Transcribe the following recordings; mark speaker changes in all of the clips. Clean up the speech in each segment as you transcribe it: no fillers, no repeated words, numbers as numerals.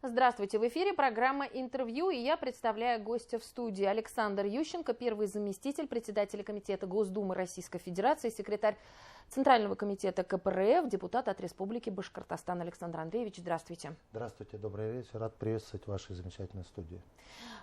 Speaker 1: Здравствуйте, в эфире программа «Интервью», и я представляю гостя в студии. Александр Ющенко, первый заместитель председателя Комитета Госдумы Российской Федерации, секретарь Центрального комитета КПРФ, депутат от Республики Башкортостан. Александр Андреевич, здравствуйте.
Speaker 2: Здравствуйте, добрый вечер. Рад приветствовать в вашей замечательной студии.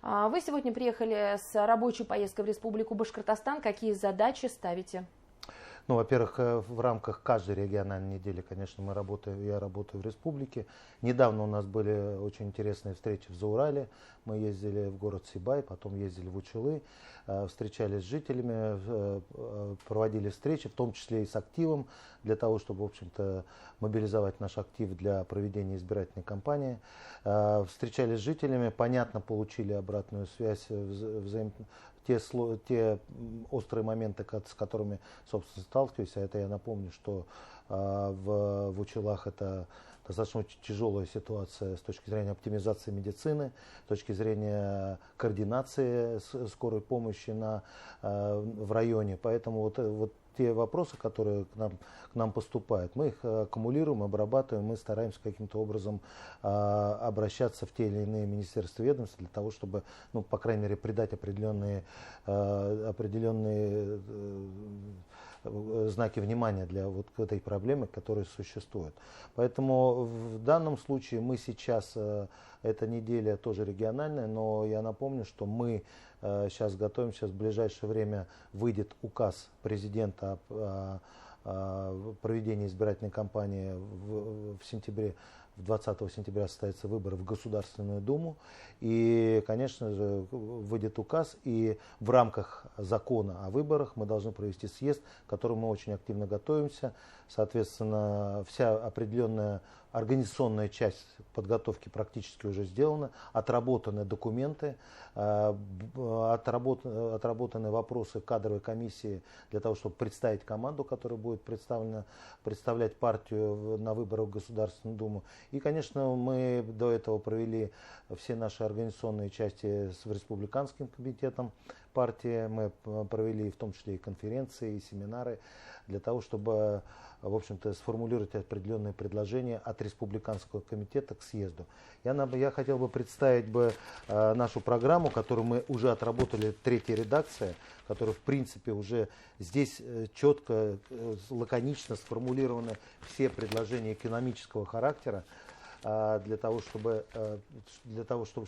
Speaker 1: Вы сегодня приехали с рабочей поездкой в Республику Башкортостан. Какие задачи ставите?
Speaker 2: Ну, во-первых, в рамках каждой региональной недели, конечно, я работаю в республике. Недавно у нас были очень интересные встречи в Заурале. Мы ездили в город Сибай, потом ездили в Учулы, встречались с жителями, проводили встречи, в том числе и с активом, для того, чтобы, в общем-то, мобилизовать наш актив для проведения избирательной кампании. Встречались с жителями, понятно, получили обратную связь, те острые моменты, с которыми, собственно, сталкиваюсь. А это я напомню, что в Учелах это достаточно тяжелая ситуация с точки зрения оптимизации медицины, с точки зрения координации скорой помощи в районе. Поэтому вот те вопросы, которые к нам поступают, мы их аккумулируем, обрабатываем, мы стараемся каким-то образом обращаться в те или иные министерства и ведомства для того, чтобы, ну, по крайней мере, придать определенные знаки внимания для вот этой проблемы, которая существует. Поэтому в данном случае мы сейчас, эта неделя тоже региональная, но я напомню, что мы сейчас готовимся, в ближайшее время выйдет указ президента о проведении избирательной кампании в сентябре. 20 сентября состоятся выборы в Государственную Думу. И, конечно же, выйдет указ. И в рамках закона о выборах мы должны провести съезд, к которому мы очень активно готовимся. Соответственно, вся определенная организационная часть подготовки практически уже сделана. Отработаны документы, отработаны вопросы кадровой комиссии для того, чтобы представить команду, которая будет представлять партию на выборах в Государственную Думу. И, конечно, мы до этого провели все наши организационные части с республиканским комитетом партии. Мы провели в том числе и конференции, и семинары для того, чтобы, в общем-то, сформулировать определенные предложения от республиканского комитета к съезду. Я хотел бы представить нашу программу, которую мы уже отработали, третья редакция, которая, в принципе, уже здесь четко, лаконично сформулированы все предложения экономического характера, для того, чтобы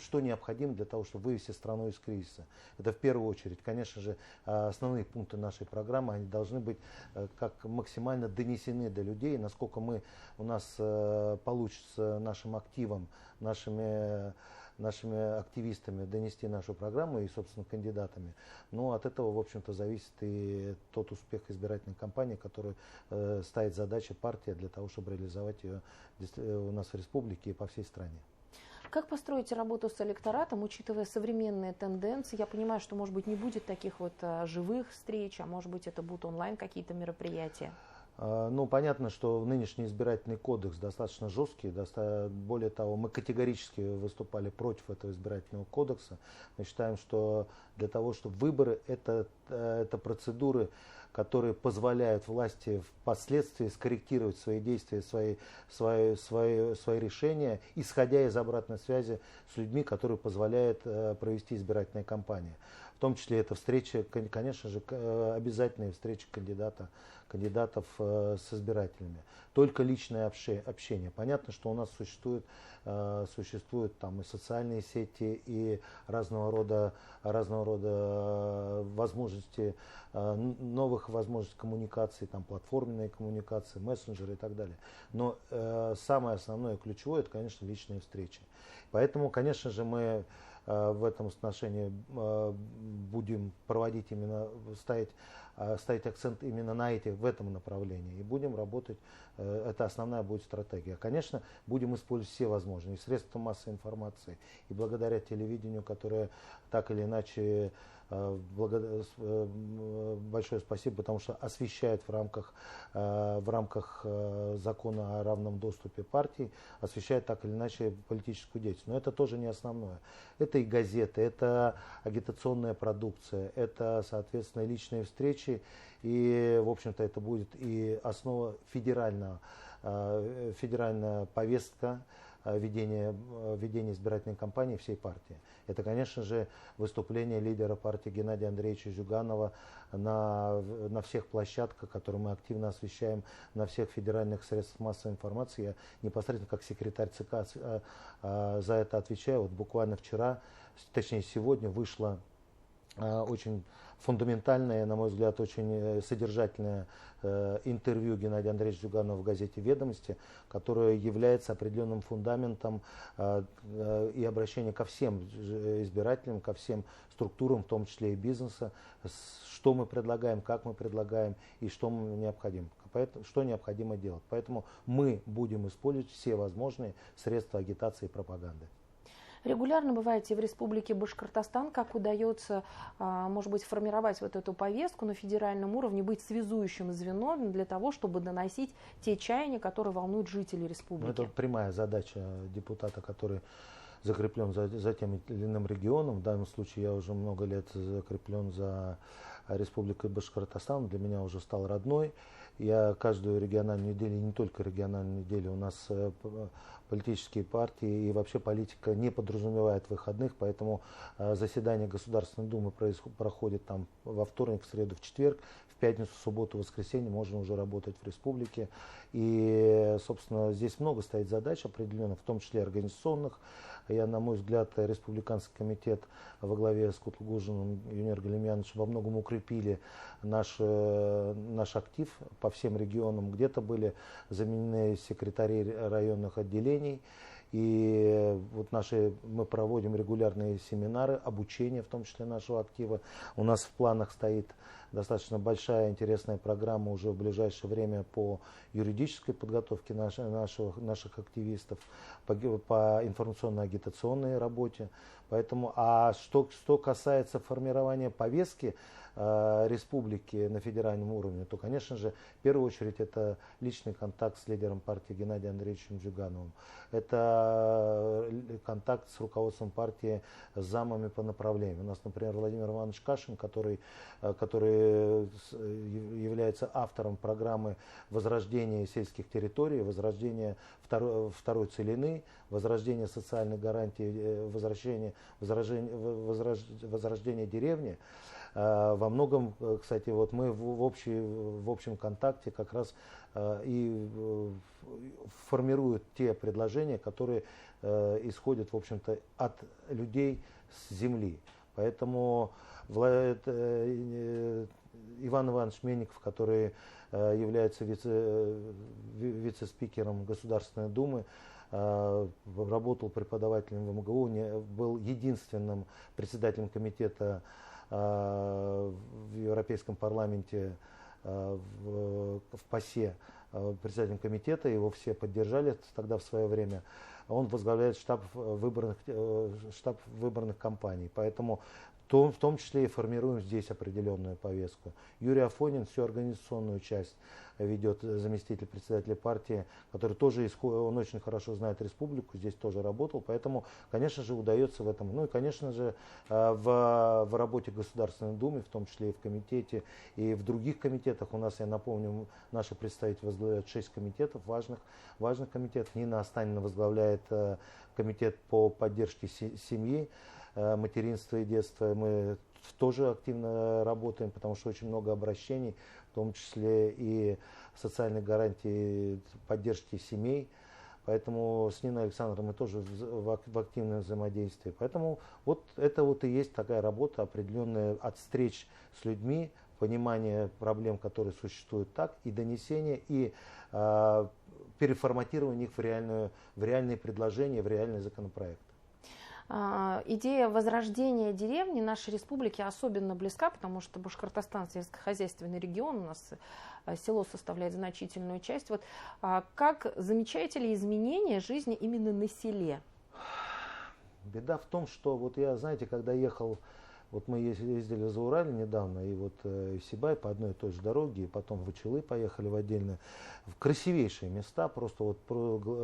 Speaker 2: что необходимо для того, чтобы вывести страну из кризиса. Это в первую очередь, конечно же, основные пункты нашей программы, они должны быть как максимально донесены до людей, насколько у нас получится нашим активом, нашими активистами донести нашу программу и, собственно, кандидатами. Но от этого, в общем-то, зависит и тот успех избирательной кампании, который ставит задача партия для того, чтобы реализовать ее у нас в республике и по всей стране.
Speaker 1: Как построить работу с электоратом, учитывая современные тенденции? Я понимаю, что, может быть, не будет таких вот живых встреч, а может быть, это будут онлайн какие-то мероприятия.
Speaker 2: Ну, понятно, что нынешний избирательный кодекс достаточно жесткий. Более того, мы категорически выступали против этого избирательного кодекса. Мы считаем, что для того, чтобы выборы это процедуры, которые позволяют власти впоследствии скорректировать свои действия, свои решения, исходя из обратной связи с людьми, которые позволяют провести избирательные кампании. В том числе это встречи, конечно же, обязательные встречи кандидатов с избирателями. Только личное общение. Понятно, что у нас существуют там и социальные сети, и разного рода возможности, новых возможностей коммуникации, там платформенные коммуникации, мессенджеры и так далее. Но самое основное, ключевое, это, конечно, личные встречи. Поэтому, конечно же, мы в этом отношении будем проводить ставить акцент именно в этом направлении. И будем работать, это основная будет стратегия. Конечно, будем использовать все возможные средства массовой информации. И благодаря телевидению, которое так или иначе, большое спасибо, потому что освещает в рамках закона о равном доступе партий, освещает так или иначе политическую деятельность. Но это тоже не основное. Это и газеты, это агитационная продукция, это, соответственно, личные встречи. И, в общем-то, это будет и основа федеральная повестка, ведения избирательной кампании всей партии. Это, конечно же, выступление лидера партии Геннадия Андреевича Зюганова на всех площадках, которые мы активно освещаем, на всех федеральных средствах массовой информации. Я непосредственно как секретарь ЦК за это отвечаю. Вот буквально вчера, точнее сегодня, вышло очень фундаментальное, на мой взгляд, очень содержательное интервью Геннадия Андреевича Зюганова в газете «Ведомости», которое является определенным фундаментом и обращение ко всем избирателям, ко всем структурам, в том числе и бизнеса, что мы предлагаем, как мы предлагаем и что необходимо делать. Поэтому мы будем использовать все возможные средства агитации и пропаганды.
Speaker 1: Регулярно бываете в Республике Башкортостан. Как удается, может быть, формировать вот эту повестку на федеральном уровне, быть связующим звеном для того, чтобы доносить те чаяния, которые волнуют жителей республики?
Speaker 2: Это прямая задача депутата, который закреплен за тем или иным регионом. В данном случае я уже много лет закреплен за Республикой Башкортостан. Для меня уже стал родной. Я каждую региональную неделю, не только региональную неделю, у нас политические партии и вообще политика не подразумевает выходных, поэтому заседание Государственной Думы проходит там во вторник, в среду, в четверг, в пятницу, субботу, воскресенье можно уже работать в республике. И, собственно, здесь много стоит задач определенных, в том числе организационных. Я, на мой взгляд, республиканский комитет во главе с Кутлугужиным Юниер Галимьяновичем во многом укрепили наш актив по всем регионам. Где-то были заменены секретари районных отделений. И вот мы проводим регулярные семинары, обучение, в том числе нашего актива. У нас в планах стоит достаточно большая интересная программа уже в ближайшее время по юридической подготовке наших активистов, по информационно-агитационной работе. Поэтому, что касается формирования повестки республики на федеральном уровне, то, конечно же, в первую очередь это личный контакт с лидером партии Геннадием Андреевичем Зюгановым. Это контакт с руководством партии, с замами по направлениям. У нас, например, Владимир Иванович Кашин, который является автором программы возрождения сельских территорий, возрождения второй целины, возрождения социальных гарантий, возрождения деревни. Во многом, кстати, вот мы в общем контакте как раз и формируют те предложения, которые исходят, в общем-то, от людей с земли. Поэтому Иван Иванович Мельников, который является вице-спикером Государственной Думы, работал преподавателем в МГУ, был единственным председателем комитета в Европейском парламенте в ПАСЕ, председателем комитета, его все поддержали тогда в свое время. Он возглавляет штаб выборных кампаний, поэтому в том числе и формируем здесь определенную повестку. Юрий Афонин всю организационную часть ведет, заместитель председателя партии, который тоже, он очень хорошо знает республику, здесь тоже работал, поэтому, конечно же, удается в этом. Ну и, конечно же, в работе Государственной Думы, в том числе и в комитете, и в других комитетах, у нас, я напомню, наши представители возглавляют 6 комитетов, важных комитетов. Нина Останина возглавляет комитет по поддержке семьи, материнства и детства. Мы тоже активно работаем, потому что очень много обращений, в том числе и социальных гарантий поддержки семей. Поэтому с Ниной Александровной мы тоже в активном взаимодействии. Поэтому вот это вот и есть такая работа определенная от встреч с людьми, понимание проблем, которые существуют так, и донесение, и переформатирование их в реальные предложения, в реальный законопроект.
Speaker 1: Идея возрождения деревни нашей республики особенно близка, потому что Башкортостан сельскохозяйственный регион, у нас село составляет значительную часть. Вот, как замечаете ли изменения жизни именно на селе?
Speaker 2: Беда в том, что вот я, знаете, когда ехал, вот мы ездили за Ураль недавно, и вот в Сибай по одной и той же дороге, и потом в Учелы поехали в отдельно, в красивейшие места, просто вот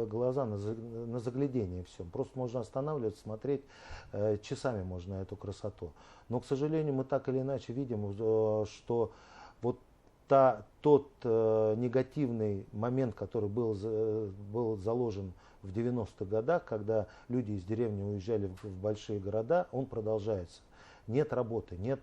Speaker 2: глаза на заглядение все. Просто можно останавливаться, смотреть, часами можно на эту красоту. Но, к сожалению, мы так или иначе видим, что вот тот негативный момент, который был заложен в 90-х годах, когда люди из деревни уезжали в большие города, он продолжается. Нет работы, нет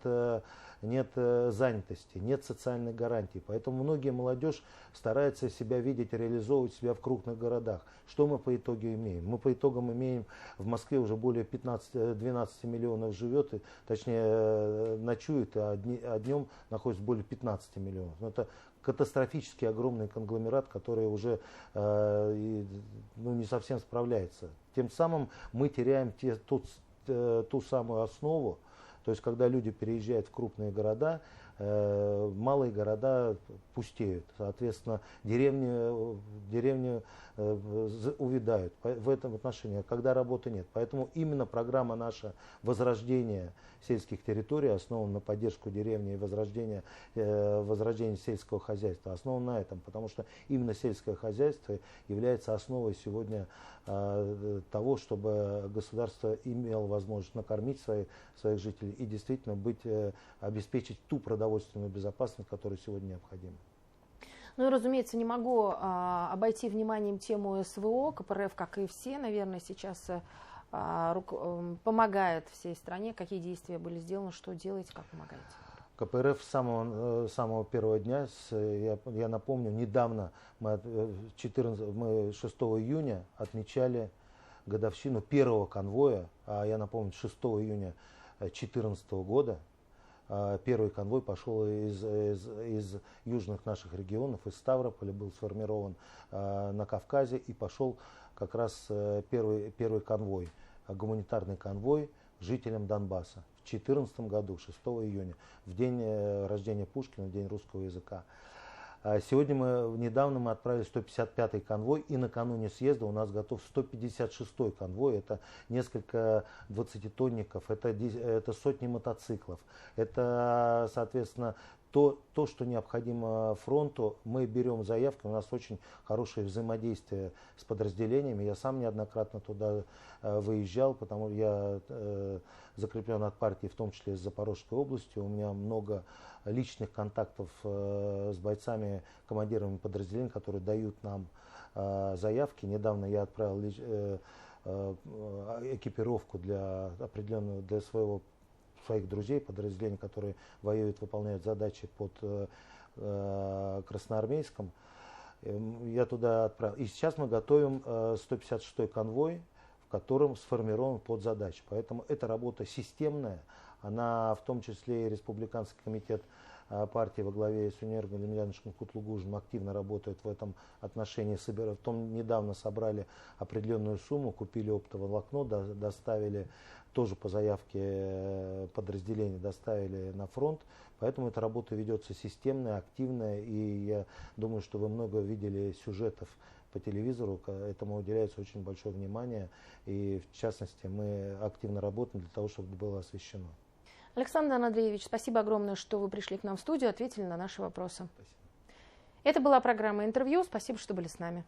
Speaker 2: занятости, нет социальных гарантий. Поэтому многие молодежь старается себя видеть, реализовывать себя в крупных городах. Что мы по итогу имеем? Мы по итогам имеем в Москве уже более 12 миллионов живет, точнее ночует, а днем находится более 15 миллионов. Но это катастрофически огромный конгломерат, который уже не совсем справляется. Тем самым мы теряем ту самую основу. То есть, когда люди переезжают в крупные города, малые города пустеют. Соответственно, деревни увядают в этом отношении, когда работы нет. Поэтому именно программа наша возрождения сельских территорий основана на поддержку деревни и возрождение сельского хозяйства. Основана на этом, потому что именно сельское хозяйство является основой сегодня того, чтобы государство имело возможность накормить своих жителей и действительно обеспечить ту продовольственную безопасность, которая сегодня необходима.
Speaker 1: Ну и, разумеется, не могу обойти вниманием тему СВО. КПРФ, как и все, наверное, сейчас помогает всей стране. Какие действия были сделаны, что делаете, как помогаете?
Speaker 2: КПРФ с самого первого дня, я напомню, недавно мы 6 июня отмечали годовщину первого конвоя, а я напомню, 6 июня 2014 года. Первый конвой пошел из южных наших регионов, из Ставрополя, был сформирован на Кавказе, и пошел как раз первый конвой, гуманитарный конвой жителям Донбасса в 2014 году, 6 июня, в день рождения Пушкина, в день русского языка. Сегодня недавно мы отправили 155-й конвой, и накануне съезда у нас готов 156-й конвой. Это несколько 20-тонников, это сотни мотоциклов. Это, соответственно, то, что необходимо фронту. Мы берем заявки, у нас очень хорошее взаимодействие с подразделениями. Я сам неоднократно туда выезжал, потому что я закреплен от партии, в том числе из Запорожской области. У меня много личных контактов с бойцами, командирами подразделений, которые дают нам заявки. Недавно я отправил экипировку для своих друзей, подразделений, которые воюют, выполняют задачи под Красноармейском. Я туда отправил. И сейчас мы готовим 156-й конвой, в котором сформирован подзадача. Поэтому эта работа системная. Она, в том числе и Республиканский комитет партии во главе с Унергом Емельяновичем Кутлугужем активно работает в этом отношении. Недавно собрали определенную сумму, купили оптоволокно, доставили тоже по заявке подразделения, доставили на фронт. Поэтому эта работа ведется системная, активная, и я думаю, что вы много видели сюжетов по телевизору, этому уделяется очень большое внимание, и в частности мы активно работаем для того, чтобы это было освещено.
Speaker 1: Александр Андреевич, спасибо огромное, что вы пришли к нам в студию, ответили на наши вопросы.
Speaker 2: Спасибо.
Speaker 1: Это была программа «Интервью». Спасибо, что были с нами.